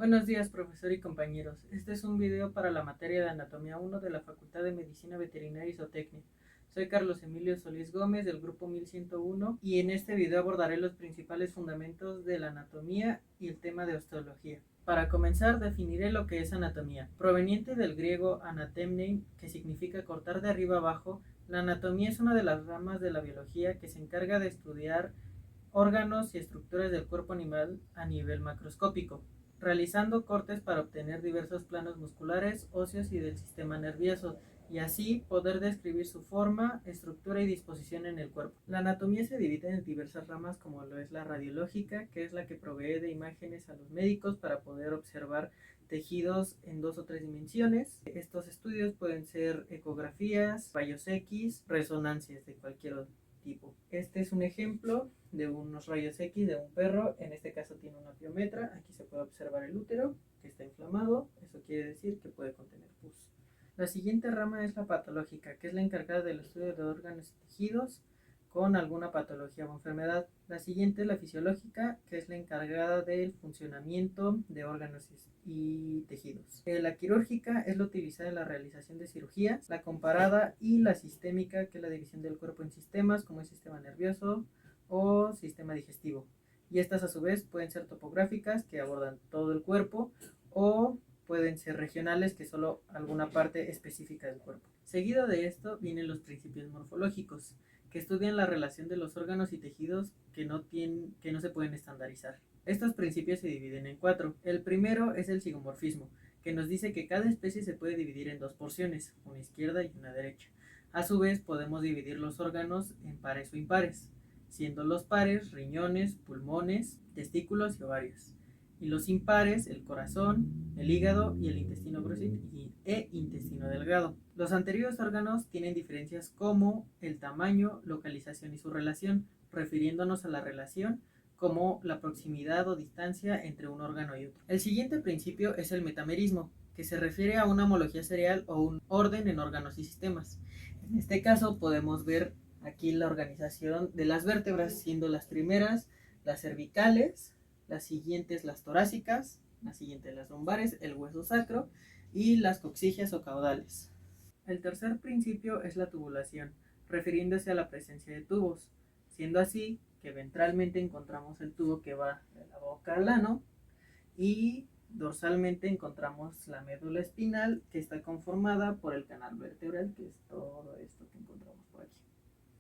Buenos días, profesor y compañeros. Este es un video para la materia de Anatomía 1 de la Facultad de Medicina Veterinaria y Zootecnia. Soy Carlos Emilio Solís Gómez del grupo 1101 y en este video abordaré los principales fundamentos de la anatomía y el tema de osteología. Para comenzar, definiré lo que es anatomía. Proveniente del griego anatemnein, que significa cortar de arriba abajo, la anatomía es una de las ramas de la biología que se encarga de estudiar órganos y estructuras del cuerpo animal a nivel macroscópico, realizando cortes para obtener diversos planos musculares, óseos y del sistema nervioso, y así poder describir su forma, estructura y disposición en el cuerpo. La anatomía se divide en diversas ramas, como lo es la radiológica, que es la que provee de imágenes a los médicos para poder observar tejidos en 2 o 3 dimensiones. Estos estudios pueden ser ecografías, rayos X, resonancias de cualquier tipo. Este es un ejemplo de unos rayos X de un perro. En este caso tiene una piometra. Aquí se puede observar el útero que está inflamado. Eso quiere decir que puede contener pus. La siguiente rama es la patológica, que es la encargada del estudio de órganos y tejidos con alguna patología o enfermedad. La siguiente es la fisiológica, que es la encargada del funcionamiento de órganos y tejidos. La quirúrgica es la utilizada en la realización de cirugías. La comparada y la sistémica, que es la división del cuerpo en sistemas, como el sistema nervioso o sistema digestivo. Y estas a su vez pueden ser topográficas, que abordan todo el cuerpo, o pueden ser regionales, que solo alguna parte específica del cuerpo. Seguido de esto vienen los principios morfológicos, que estudian la relación de los órganos y tejidos que no se pueden estandarizar. Estos principios se dividen en 4. El primero es el zigomorfismo, que nos dice que cada especie se puede dividir en 2 porciones, una izquierda y una derecha. A su vez podemos dividir los órganos en pares o impares, siendo los pares riñones, pulmones, testículos y ovarios, y los impares el corazón, el hígado y el intestino grueso e intestino delgado. Los anteriores órganos tienen diferencias como el tamaño, localización y su relación, refiriéndonos a la relación como la proximidad o distancia entre un órgano y otro. El siguiente principio es el metamerismo, que se refiere a una homología serial o un orden en órganos y sistemas. En este caso podemos ver aquí la organización de las vértebras, siendo las primeras las cervicales, las siguientes las torácicas, las siguientes las lumbares, el hueso sacro y las coxigias o caudales. El tercer principio es la tubulación, refiriéndose a la presencia de tubos, siendo así que ventralmente encontramos el tubo que va de la boca al ano y dorsalmente encontramos la médula espinal, que está conformada por el canal vertebral, que es todo esto que encontramos por aquí.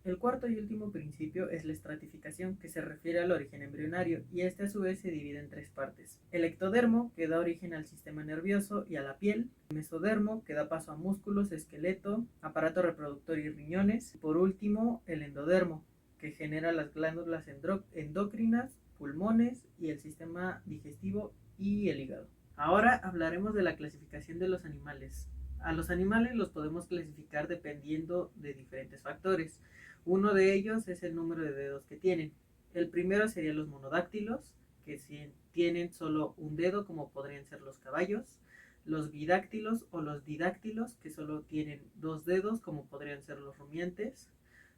El cuarto y último principio es la estratificación, que se refiere al origen embrionario, y este a su vez se divide en 3 partes. El ectodermo, que da origen al sistema nervioso y a la piel. El mesodermo, que da paso a músculos, esqueleto, aparato reproductor y riñones. Y por último, el endodermo, que genera las glándulas endocrinas, pulmones y el sistema digestivo y el hígado. Ahora hablaremos de la clasificación de los animales. A los animales los podemos clasificar dependiendo de diferentes factores. Uno de ellos es el número de dedos que tienen. El primero serían los monodáctilos, que tienen solo un dedo, como podrían ser los caballos. Los bidáctilos o los didáctilos, que solo tienen 2 dedos, como podrían ser los rumiantes.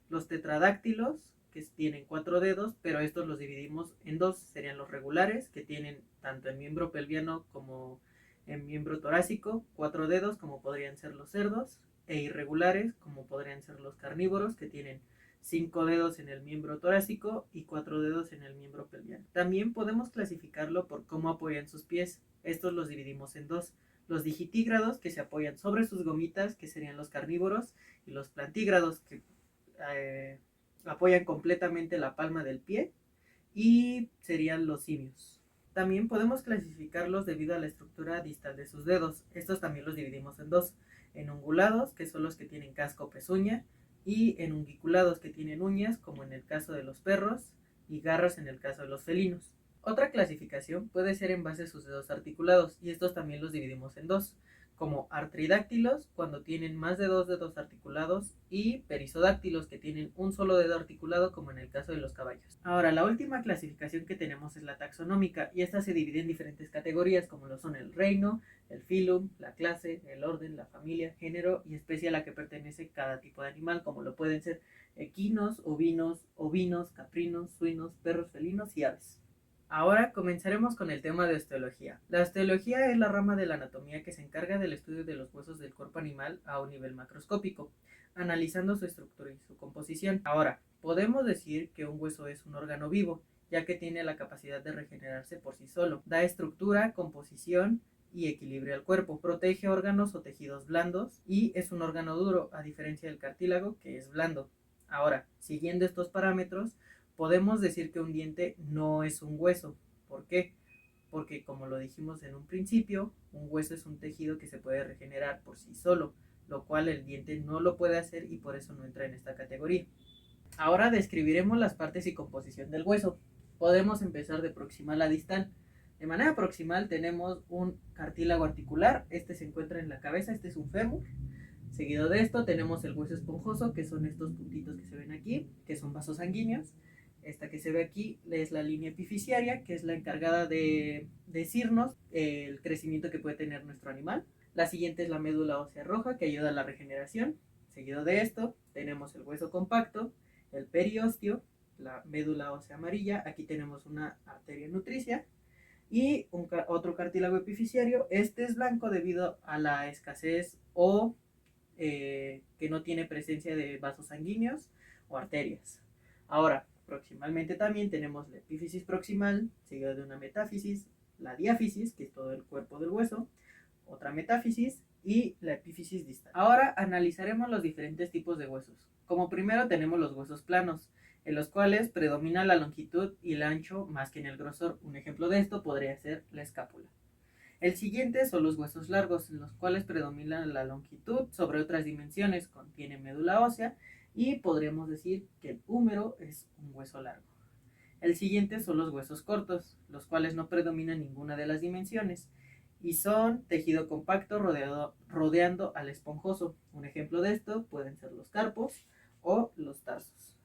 Los tetradáctilos, que tienen 4 dedos, pero estos los dividimos en 2. Serían los regulares, que tienen tanto en miembro pelviano como en miembro torácico 4 dedos, como podrían ser los cerdos, e irregulares, como podrían ser los carnívoros, que tienen 5 dedos en el miembro torácico y 4 dedos en el miembro pelviano. También podemos clasificarlo por cómo apoyan sus pies. Estos los dividimos en 2. Los digitígrados, que se apoyan sobre sus gomitas, que serían los carnívoros, y los plantígrados, que apoyan completamente la palma del pie, y serían los simios. También podemos clasificarlos debido a la estructura distal de sus dedos. Estos también los dividimos en 2. En ungulados, que son los que tienen casco o pezuña, y en ungiculados, que tienen uñas, como en el caso de los perros, y garras en el caso de los felinos. Otra clasificación puede ser en base a sus dedos articulados, y estos también los dividimos en 2, como artridáctilos, cuando tienen más de 2 dedos articulados, y perisodáctilos, que tienen un solo dedo articulado, como en el caso de los caballos. Ahora, la última clasificación que tenemos es la taxonómica, y esta se divide en diferentes categorías, como lo son el reino, el filum, la clase, el orden, la familia, género y especie a la que pertenece cada tipo de animal, como lo pueden ser equinos, ovinos, caprinos, suinos, perros felinos y aves. Ahora comenzaremos con el tema de osteología. La osteología es la rama de la anatomía que se encarga del estudio de los huesos del cuerpo animal a un nivel macroscópico, analizando su estructura y su composición. Ahora, podemos decir que un hueso es un órgano vivo, ya que tiene la capacidad de regenerarse por sí solo. Da estructura, composición y equilibrio al cuerpo. Protege órganos o tejidos blandos y es un órgano duro, a diferencia del cartílago, que es blando. Ahora, siguiendo estos parámetros, podemos decir que un diente no es un hueso. ¿Por qué? Porque como lo dijimos en un principio, un hueso es un tejido que se puede regenerar por sí solo, lo cual el diente no lo puede hacer y por eso no entra en esta categoría. Ahora describiremos las partes y composición del hueso. Podemos empezar de proximal a distal. De manera proximal tenemos un cartílago articular, este se encuentra en la cabeza, este es un fémur. Seguido de esto tenemos el hueso esponjoso, que son estos puntitos que se ven aquí, que son vasos sanguíneos. Esta que se ve aquí es la línea epifisiaria, que es la encargada de decirnos el crecimiento que puede tener nuestro animal. La siguiente es la médula ósea roja, que ayuda a la regeneración. Seguido de esto tenemos el hueso compacto, el periósteo, la médula ósea amarilla. Aquí tenemos una arteria nutricia y otro cartílago epifisiario. Este es blanco debido a la escasez o que no tiene presencia de vasos sanguíneos o arterias. Ahora, proximalmente también tenemos la epífisis proximal, seguida de una metáfisis, la diáfisis, que es todo el cuerpo del hueso, otra metáfisis y la epífisis distal. Ahora analizaremos los diferentes tipos de huesos. Como primero tenemos los huesos planos, en los cuales predomina la longitud y el ancho más que en el grosor. Un ejemplo de esto podría ser la escápula. El siguiente son los huesos largos, en los cuales predomina la longitud sobre otras dimensiones, contiene médula ósea y podríamos decir que el húmero es un hueso largo. El siguiente son los huesos cortos, los cuales no predominan ninguna de las dimensiones y son tejido compacto rodeando al esponjoso. Un ejemplo de esto pueden ser los carpos o los tarsos.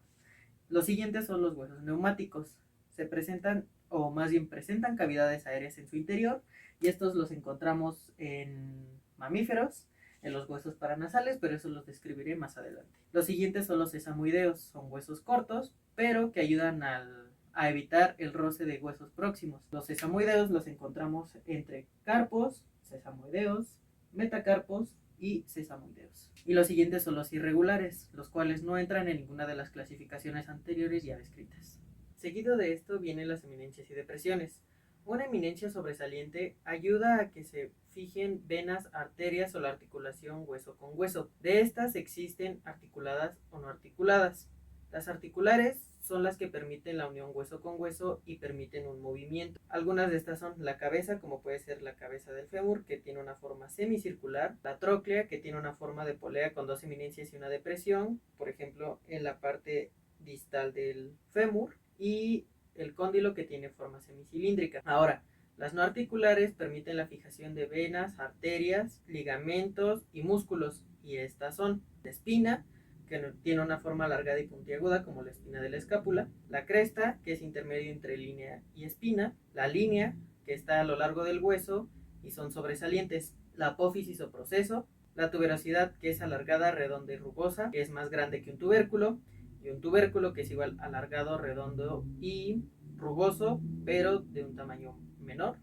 Los siguientes son los huesos neumáticos. Se presentan, o más bien presentan cavidades aéreas en su interior, y estos los encontramos en mamíferos, en los huesos paranasales, pero eso los describiré más adelante. Los siguientes son los sesamoideos. Son huesos cortos, pero que ayudan a evitar el roce de huesos próximos. Los sesamoideos los encontramos entre carpos, sesamoideos, metacarpos y sesamoideos. Y los siguientes son los irregulares, los cuales no entran en ninguna de las clasificaciones anteriores ya descritas. Seguido de esto vienen las eminencias y depresiones. Una eminencia sobresaliente ayuda a que se fijen venas, arterias o la articulación hueso con hueso. De estas existen articuladas o no articuladas. Las articulares son las que permiten la unión hueso con hueso y permiten un movimiento. Algunas de estas son la cabeza, como puede ser la cabeza del fémur, que tiene una forma semicircular, la tróclea, que tiene una forma de polea con dos eminencias y una depresión, por ejemplo, en la parte distal del fémur, y el cóndilo, que tiene forma semicilíndrica. Ahora, las no articulares permiten la fijación de venas, arterias, ligamentos y músculos, y estas son la espina, que tiene una forma alargada y puntiaguda como la espina de la escápula, la cresta, que es intermedio entre línea y espina, la línea, que está a lo largo del hueso y son sobresalientes, la apófisis o proceso, la tuberosidad, que es alargada, redonda y rugosa, que es más grande que un tubérculo, y un tubérculo, que es igual alargado, redondo y rugoso, pero de un tamaño menor,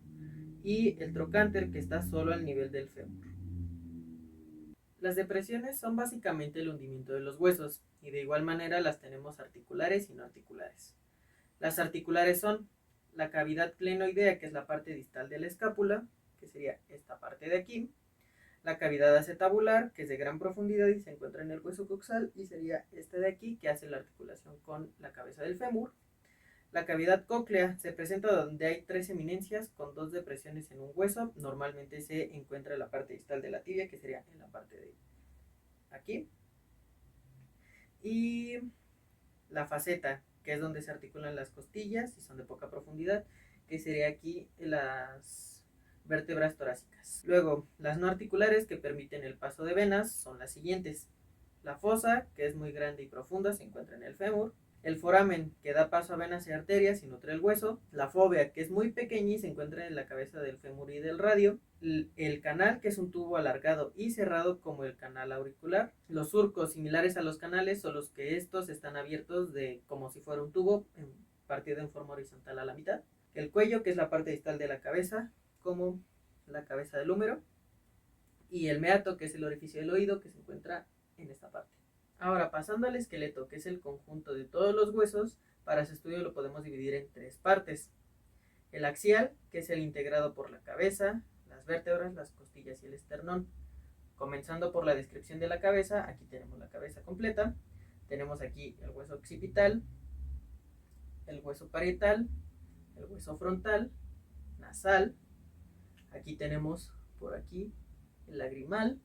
y el trocánter, que está solo al nivel del fémur. Las depresiones son básicamente el hundimiento de los huesos, y de igual manera las tenemos articulares y no articulares. Las articulares son la cavidad clenoidea, que es la parte distal de la escápula, que sería esta parte de aquí, la cavidad acetabular, que es de gran profundidad y se encuentra en el hueso coxal, y sería esta de aquí, que hace la articulación con la cabeza del fémur. La cavidad cóclea se presenta donde hay tres eminencias con dos depresiones en un hueso. Normalmente se encuentra en la parte distal de la tibia, que sería en la parte de aquí. Y la faceta, que es donde se articulan las costillas y son de poca profundidad, que sería aquí en las vértebras torácicas. Luego, las no articulares que permiten el paso de venas son las siguientes. La fosa, que es muy grande y profunda, se encuentra en el fémur. El foramen, que da paso a venas y arterias y nutre el hueso. La fóvea, que es muy pequeña y se encuentra en la cabeza del fémur y del radio. El canal, que es un tubo alargado y cerrado como el canal auricular. Los surcos, similares a los canales, son los que estos están abiertos como si fuera un tubo, partido en forma horizontal a la mitad, el cuello, que es la parte distal de la cabeza, como la cabeza del húmero, y el meato, que es el orificio del oído, que se encuentra en esta parte. Ahora, pasando al esqueleto, que es el conjunto de todos los huesos, para su estudio lo podemos dividir en 3 partes. El axial, que es el integrado por la cabeza, las vértebras, las costillas y el esternón. Comenzando por la descripción de la cabeza, aquí tenemos la cabeza completa. Tenemos aquí el hueso occipital, el hueso parietal, el hueso frontal, nasal. Aquí tenemos por aquí el lagrimal,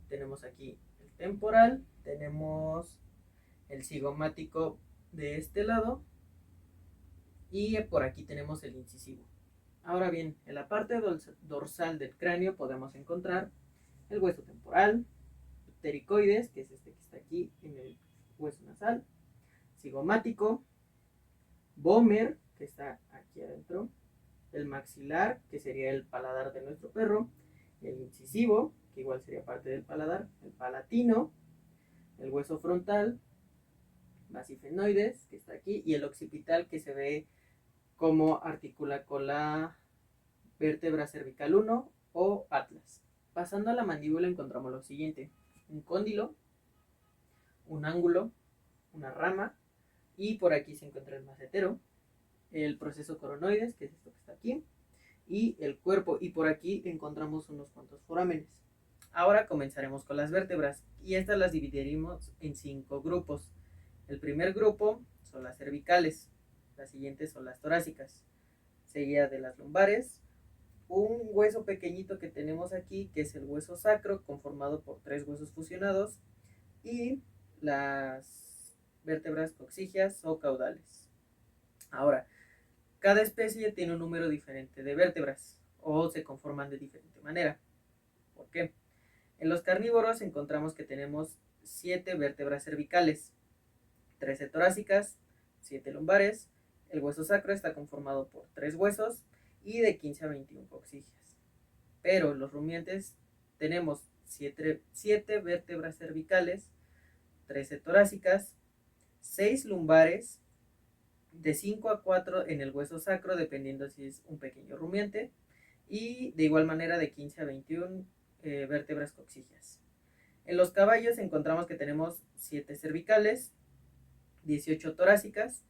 tenemos aquí el temporal, tenemos el cigomático de este lado y por aquí tenemos el incisivo. Ahora bien, en la parte dorsal del cráneo podemos encontrar el hueso temporal, ptericoides, que es este que está aquí en el hueso nasal, cigomático, vómer, que está aquí adentro, el maxilar, que sería el paladar de nuestro perro, el incisivo, que igual sería parte del paladar, el palatino, el hueso frontal, basifenoides, que está aquí, y el occipital, que se ve como articula con la vértebra cervical 1 o atlas. Pasando a la mandíbula encontramos lo siguiente: un cóndilo, un ángulo, una rama, y por aquí se encuentra el macetero, el proceso coronoides, que es esto que está aquí, y el cuerpo, y por aquí encontramos unos cuantos forámenes. Ahora comenzaremos con las vértebras, y estas las dividiremos en 5 grupos. El primer grupo son las cervicales, las siguientes son las torácicas, seguida de las lumbares, un hueso pequeñito que tenemos aquí, que es el hueso sacro, conformado por 3 huesos fusionados, y las vértebras coxígeas o caudales. Ahora, cada especie tiene un número diferente de vértebras o se conforman de diferente manera. ¿Por qué? En los carnívoros encontramos que tenemos 7 vértebras cervicales, 13 torácicas, 7 lumbares. El hueso sacro está conformado por 3 huesos y de 15 a 21 coxígeas. Pero los rumiantes tenemos 7 vértebras cervicales, 13 torácicas, 6 lumbares, de 5 a 4 en el hueso sacro, dependiendo si es un pequeño rumiante, y de igual manera de 15 a 21 vértebras coxígeas. En los caballos encontramos que tenemos 7 cervicales, 18 torácicas,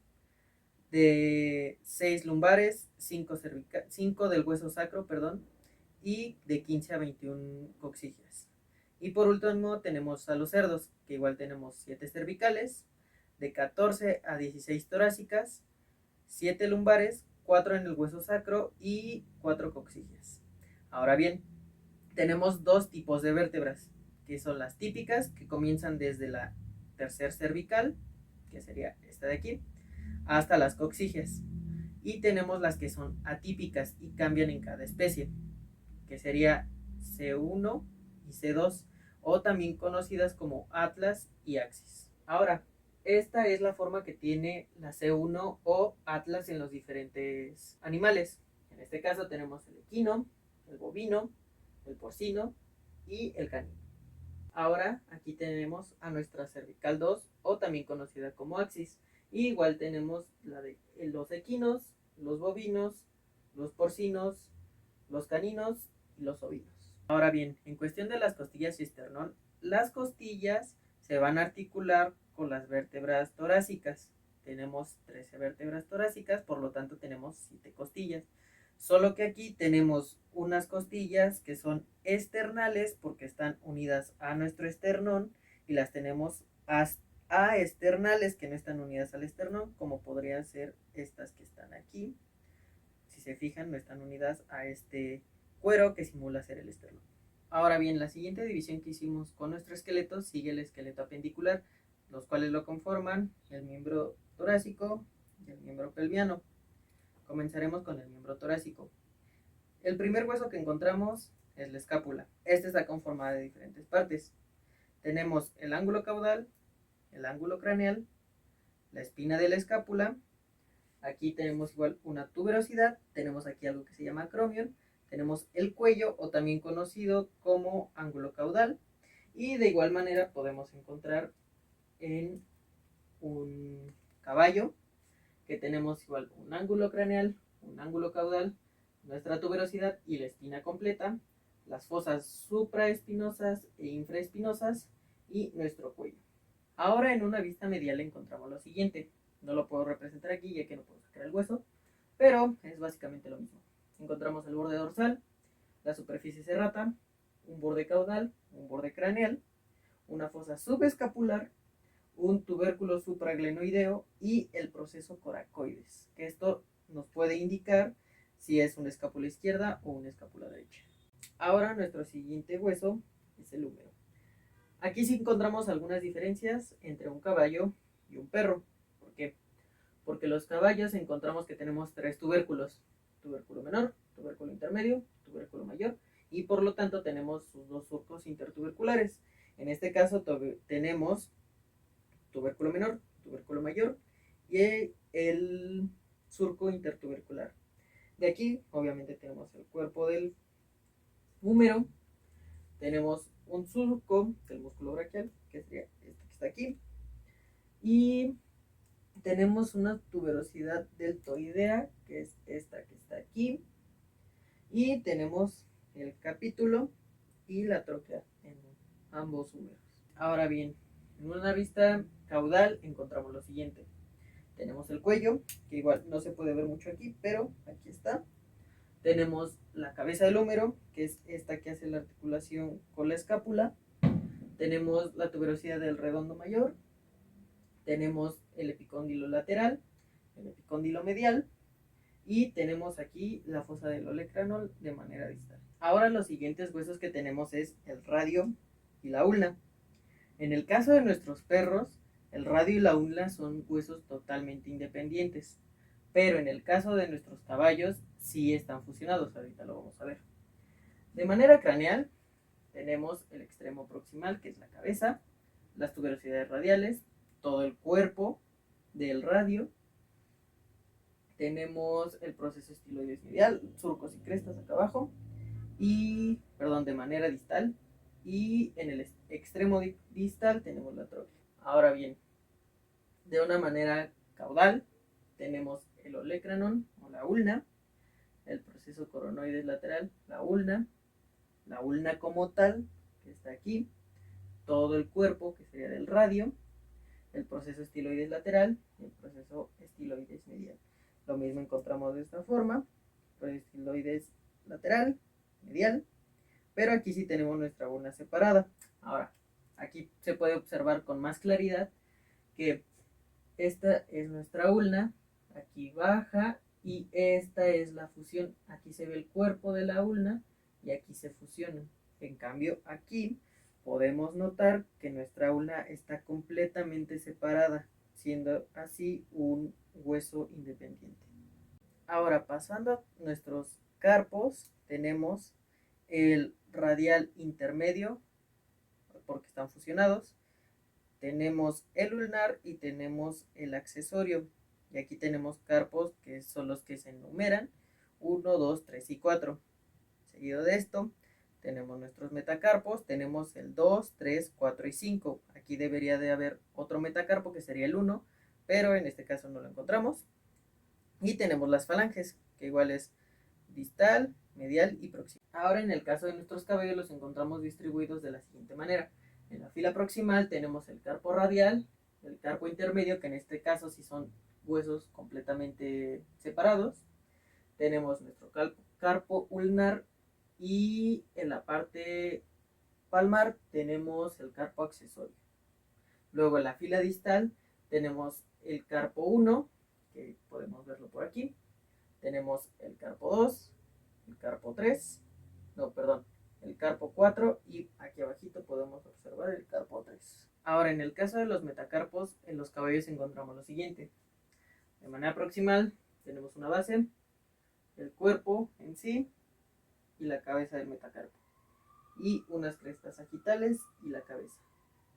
de 6 lumbares, 5 del hueso sacro, perdón, y de 15 a 21 coxígeas. Y por último tenemos a los cerdos, que igual tenemos 7 cervicales, de 14 a 16 torácicas, 7 lumbares, 4 en el hueso sacro y 4 coxígeas. Ahora bien, tenemos 2 tipos de vértebras, que son las típicas, que comienzan desde la tercer cervical, que sería esta de aquí, hasta las coxígeas. Y tenemos las que son atípicas y cambian en cada especie, que sería C1 y C2, o también conocidas como atlas y axis. Ahora, esta es la forma que tiene la C1 o atlas en los diferentes animales. En este caso tenemos el equino, el bovino, el porcino y el canino. Ahora aquí tenemos a nuestra cervical 2 o también conocida como axis. Y igual tenemos la de los equinos, los bovinos, los porcinos, los caninos y los ovinos. Ahora bien, en cuestión de las costillas y esternón, las costillas se van a articular con las vértebras torácicas. Tenemos 13 vértebras torácicas, por lo tanto tenemos 7 costillas. Solo que aquí tenemos unas costillas que son externales porque están unidas a nuestro esternón, y las tenemos externales que no están unidas al esternón, como podrían ser estas que están aquí. Si se fijan, no están unidas a este cuero que simula ser el esternón. Ahora bien, la siguiente división que hicimos con nuestro esqueleto sigue el esqueleto apendicular, los cuales lo conforman el miembro torácico y el miembro pelviano. Comenzaremos con el miembro torácico. El primer hueso que encontramos es la escápula. Esta está conformada de diferentes partes. Tenemos el ángulo caudal, el ángulo craneal, la espina de la escápula. Aquí tenemos igual una tuberosidad, tenemos aquí algo que se llama acromion, tenemos el cuello o también conocido como ángulo caudal, y de igual manera podemos encontrar en un caballo que tenemos igual un ángulo craneal, un ángulo caudal, nuestra tuberosidad y la espina completa, las fosas supraespinosas e infraespinosas y nuestro cuello. Ahora en una vista medial encontramos lo siguiente. No lo puedo representar aquí ya que no puedo sacar el hueso, pero es básicamente lo mismo. Encontramos el borde dorsal, la superficie serrata, un borde caudal, un borde craneal, una fosa subescapular, un tubérculo supraglenoideo y el proceso coracoides, que esto nos puede indicar si es una escápula izquierda o una escápula derecha. Ahora nuestro siguiente hueso es el húmero. Aquí sí encontramos algunas diferencias entre un caballo y un perro. ¿Por qué? Porque los caballos encontramos que tenemos tres tubérculos: tubérculo menor, tubérculo intermedio, tubérculo mayor, y por lo tanto tenemos sus dos surcos intertuberculares. En este caso tenemos tubérculo menor, tubérculo mayor y el surco intertubercular. De aquí obviamente tenemos el cuerpo del húmero, tenemos un surco del músculo braquial, que sería este que está aquí, y tenemos una tuberosidad deltoidea, que es esta que está aquí, y tenemos el capítulo y la tróquea en ambos húmeros. Ahora bien, en una vista caudal encontramos lo siguiente. Tenemos el cuello, que igual no se puede ver mucho aquí, pero aquí está. Tenemos la cabeza del húmero, que es esta que hace la articulación con la escápula. Tenemos la tuberosidad del redondo mayor. Tenemos el epicóndilo lateral, el epicóndilo medial. Y tenemos aquí la fosa del olecranon de manera distal. Ahora los siguientes huesos que tenemos es el radio y la ulna. En el caso de nuestros perros, el radio y la ulna son huesos totalmente independientes, pero en el caso de nuestros caballos sí están fusionados, ahorita lo vamos a ver. De manera craneal tenemos el extremo proximal, que es la cabeza, las tuberosidades radiales, todo el cuerpo del radio. Tenemos el proceso estiloides medial, surcos y crestas acá abajo, de manera distal, y en el extremo distal tenemos la tróquea. Ahora bien, de una manera caudal tenemos el olecranon o la ulna, el proceso coronoides lateral, la ulna como tal, que está aquí, todo el cuerpo, que sería del radio, el proceso estiloides lateral y el proceso estiloides medial. Lo mismo encontramos de esta forma, proceso estiloides lateral, medial, pero aquí sí tenemos nuestra ulna separada. Ahora, aquí se puede observar con más claridad que esta es nuestra ulna, aquí baja, y esta es la fusión. Aquí se ve el cuerpo de la ulna y aquí se fusionan. En cambio, aquí podemos notar que nuestra ulna está completamente separada, siendo así un hueso independiente. Ahora, pasando a nuestros carpos, tenemos el radial intermedio, porque están fusionados. Tenemos el ulnar y tenemos el accesorio. Y aquí tenemos carpos que son los que se enumeran: 1, 2, 3 y 4. Seguido de esto, tenemos nuestros metacarpos. Tenemos el 2, 3, 4 y 5. Aquí debería de haber otro metacarpo que sería el 1, pero en este caso no lo encontramos. Y tenemos las falanges, que igual es distal, medial y proximal. Ahora en el caso de nuestros cabellos los encontramos distribuidos de la siguiente manera. En la fila proximal tenemos el carpo radial, el carpo intermedio, que en este caso sí son huesos completamente separados. Tenemos nuestro carpo ulnar y en la parte palmar tenemos el carpo accesorio. Luego en la fila distal tenemos el carpo 1, que podemos verlo por aquí. Tenemos el carpo 2, el carpo 3, el carpo 4, y aquí abajito podemos observar el carpo 3. Ahora, en el caso de los metacarpos, en los caballos encontramos lo siguiente. De manera proximal tenemos una base, el cuerpo en sí y la cabeza del metacarpo, y unas crestas sagitales y la cabeza.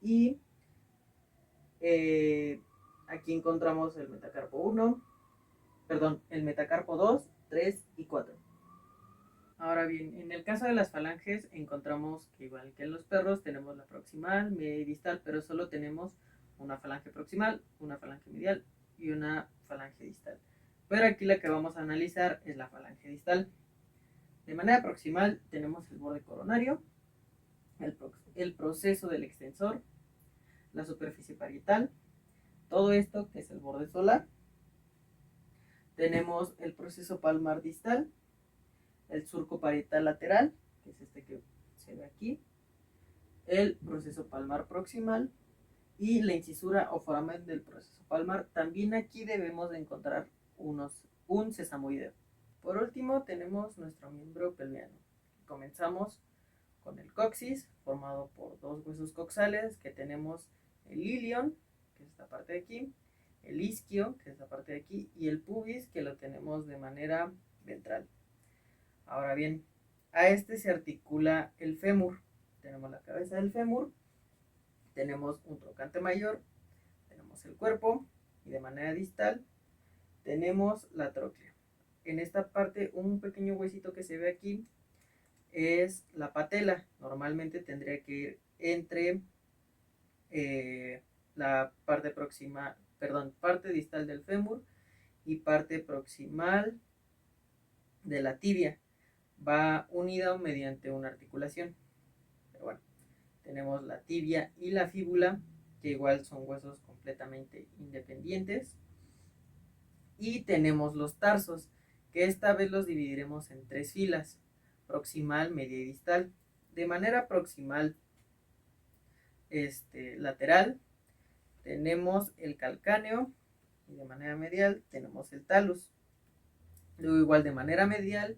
Y aquí encontramos el metacarpo 1, el metacarpo 2, 3 y 4. Ahora bien, en el caso de las falanges encontramos que igual que en los perros tenemos la proximal, media y distal, pero solo tenemos una falange proximal, una falange medial y una falange distal. Pero aquí la que vamos a analizar es la falange distal. De manera proximal tenemos el borde coronario, el proceso del extensor, la superficie parietal, todo esto que es el borde solar. Tenemos el proceso palmar distal, el surco parietal lateral, que es este que se ve aquí, el proceso palmar proximal y la incisura o foramen del proceso palmar. También aquí debemos de encontrar un sesamoideo. Por último tenemos nuestro miembro pelviano. Comenzamos con el coxis, formado por dos huesos coxales, que tenemos el ilion, que es esta parte de aquí, el isquio, que es esta parte de aquí, y el pubis, que lo tenemos de manera ventral. Ahora bien, a este se articula el fémur. Tenemos la cabeza del fémur, tenemos un trocante mayor, tenemos el cuerpo, y de manera distal tenemos la tróclea. En esta parte, un pequeño huesito que se ve aquí es la patela. Normalmente tendría que ir entre la parte parte distal del fémur y parte proximal de la tibia. Va unida mediante una articulación. Pero bueno, tenemos la tibia y la fíbula, que igual son huesos completamente independientes. Y tenemos los tarsos, que esta vez los dividiremos en tres filas: proximal, media y distal. De manera proximal, lateral, tenemos el calcáneo, y de manera medial tenemos el talus. Luego igual de manera medial,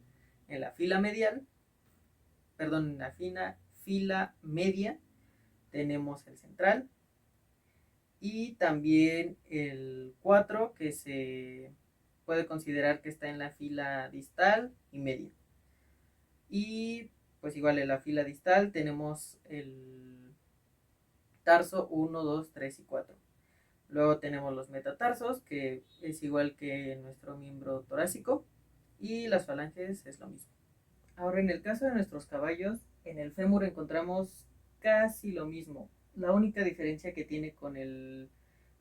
en la fila medial, en la fila media tenemos el central, y también el 4, que se puede considerar que está en la fila distal y media. Y pues igual en la fila distal tenemos el tarso 1, 2, 3 y 4. Luego tenemos los metatarsos, que es igual que nuestro miembro torácico, y las falanges es lo mismo. Ahora, en el caso de nuestros caballos, en el fémur encontramos casi lo mismo. La única diferencia que tiene con el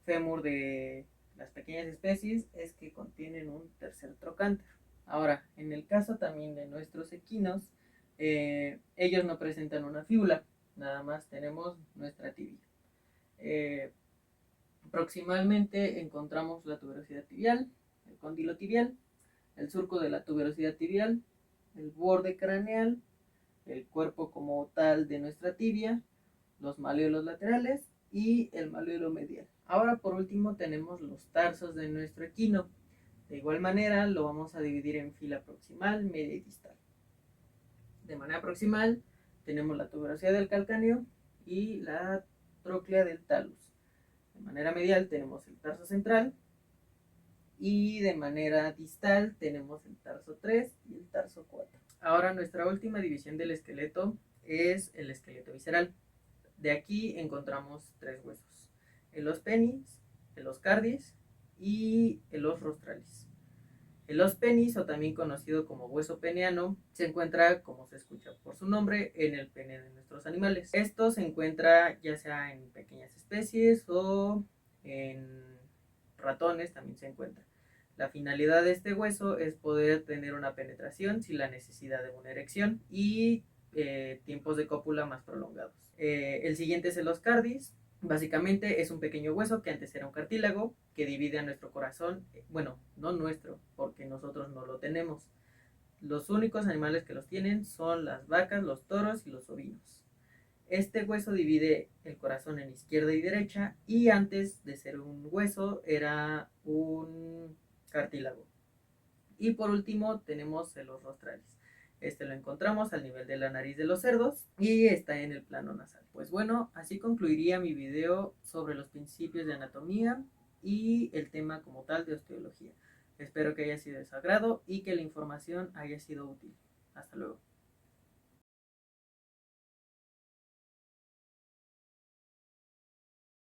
fémur de las pequeñas especies es que contienen un tercer trocánter. Ahora, en el caso también de nuestros equinos, ellos no presentan una fíbula, nada más tenemos nuestra tibia. Proximalmente encontramos la tuberosidad tibial, el cóndilo tibial, el surco de la tuberosidad tibial, el borde craneal, el cuerpo como tal de nuestra tibia, los maleolos laterales y el maleolo medial. Ahora, por último, tenemos los tarsos de nuestro equino. De igual manera lo vamos a dividir en fila proximal, media y distal. De manera proximal tenemos la tuberosidad del calcáneo y la tróclea del talus. De manera medial tenemos el tarso central, y de manera distal tenemos el tarso 3 y el tarso 4. Ahora, nuestra última división del esqueleto es el esqueleto visceral. De aquí encontramos tres huesos: el os penis, el os cardis y el os rostralis. El os penis, o también conocido como hueso peneano, se encuentra, como se escucha por su nombre, en el pene de nuestros animales. Esto se encuentra ya sea en pequeñas especies o en ratones también se encuentra. La finalidad de este hueso es poder tener una penetración sin la necesidad de una erección y tiempos de cópula más prolongados. El siguiente es el os cardis. Básicamente es un pequeño hueso que antes era un cartílago que divide a nuestro corazón. Bueno, no nuestro, porque nosotros no lo tenemos. Los únicos animales que los tienen son las vacas, los toros y los ovinos. Este hueso divide el corazón en izquierda y derecha, y antes de ser un hueso era un cartílago. Y por último tenemos los rostrales. Este lo encontramos al nivel de la nariz de los cerdos y está en el plano nasal. Pues bueno, así concluiría mi video sobre los principios de anatomía y el tema como tal de osteología. Espero que haya sido de su agrado y que la información haya sido útil. Hasta luego.